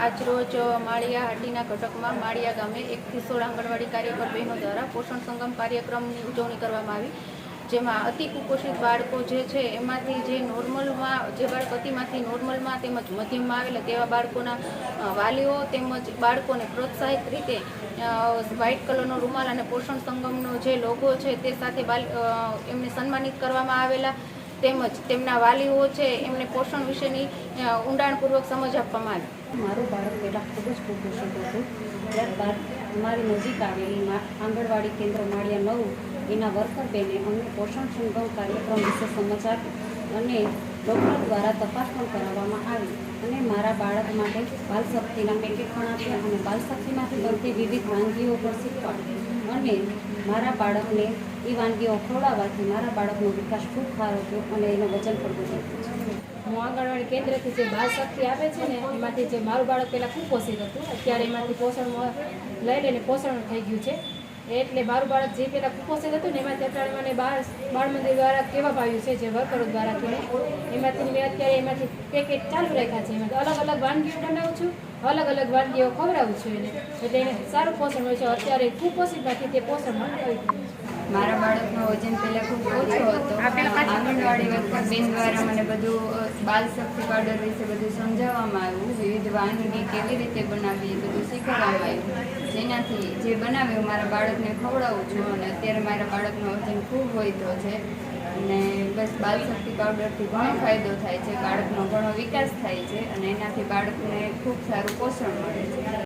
આજરોજ માળિયા હાટીના ઘટકમાં માળિયા ગામે 1 થી 16 આંગણવાડી કાર્યકર બહેનો દ્વારા પોષણ સંગમ કાર્યક્રમની ઉજવણી કરવામાં આવી, જેમાં અતિ કુપોષિત બાળકો જે છે એમાંથી જે નોર્મલમાં જે બાળક અતિમાંથી નોર્મલમાં તેમજ મધ્યમમાં આવેલા તેવા બાળકોના વાલીઓ તેમજ બાળકોને પ્રોત્સાહિત રીતે વ્હાઇટ કલરનો રૂમાલ અને પોષણ સંગમનો જે લોગો છે તે સાથે એમને સન્માનિત કરવામાં આવેલા, તેમજ તેમના વાલીઓ છે એમને પોષણ વિશેની ઊંડાણપૂર્વક સમજ આપવામાં આવી. મારું બાળક પહેલાં ખૂબ જ કુપોષિત હતું. ત્યારબાદ અમારી નજીક આવેલી આંગણવાડી કેન્દ્ર માળિયા 9 એના વર્કર બેને અમને પોષણ સંગમ કાર્યક્રમ વિશે સમજ આપી અને ડૉક્ટર દ્વારા તપાસ પણ કરાવવામાં આવી અને મારા બાળક માટે બાલશક્તિના પેકેટ પણ આપ્યા અને બાલશક્તિમાંથી બનતી વિવિધ વાનગીઓ પણ શીખવાડી અને મારા બાળકને એ વાનગીઓ ખવડાવવાથી મારા બાળકનો વિકાસ ખૂબ સારો થયો અને એનું વજન પણ વધી ગયું છે. હું આંગણવાડી કેન્દ્રથી જે બાલશક્તિ આપે છે ને એમાંથી જે મારું બાળક પહેલાં કુપોષિત હતું, અત્યારે એમાંથી પોષણ લઈ લઈને પોષણ થઈ ગયું છે. એટલે મારું બાળક જે પહેલાં કુપોષિત હતું ને એમાંથી અત્યારે મને બાળ મંદિર દ્વારા કહેવામાં આવ્યું છે, જે વર્કરો દ્વારા થઈને એમાંથી મેં અત્યારે એમાંથી પેકેટ ચાલુ રાખ્યા છે. એમાંથી અલગ અલગ વાનગીઓ બનાવું છું, અલગ અલગ વાનગીઓ ખવડાવું છું એને, એટલે એને સારું પોષણ હોય છે. અત્યારે કુપોષિતમાંથી તે પોષણમાં આવી ગયું છે. મારા બાળકનો વજન પહેલાં ખૂબ ઓછો હતો. આંગણવાડી વર્કર બેન દ્વારા મને બધું બાલશક્તિ પાવડર વિશે બધું સમજાવવામાં આવ્યું, વિવિધ વાનગી કેવી રીતે બનાવવી એ બધું શીખવવામાં આવ્યું, જેનાથી જે બનાવ્યું મારા બાળકને ખવડાવું છું અને અત્યારે મારા બાળકનો વજન ખૂબ વધ્યો છે અને બસ બાલશક્તિ પાવડરથી ઘણો ફાયદો થાય છે, બાળકનો ઘણો વિકાસ થાય છે અને એનાથી બાળકને ખૂબ સારું પોષણ મળે છે.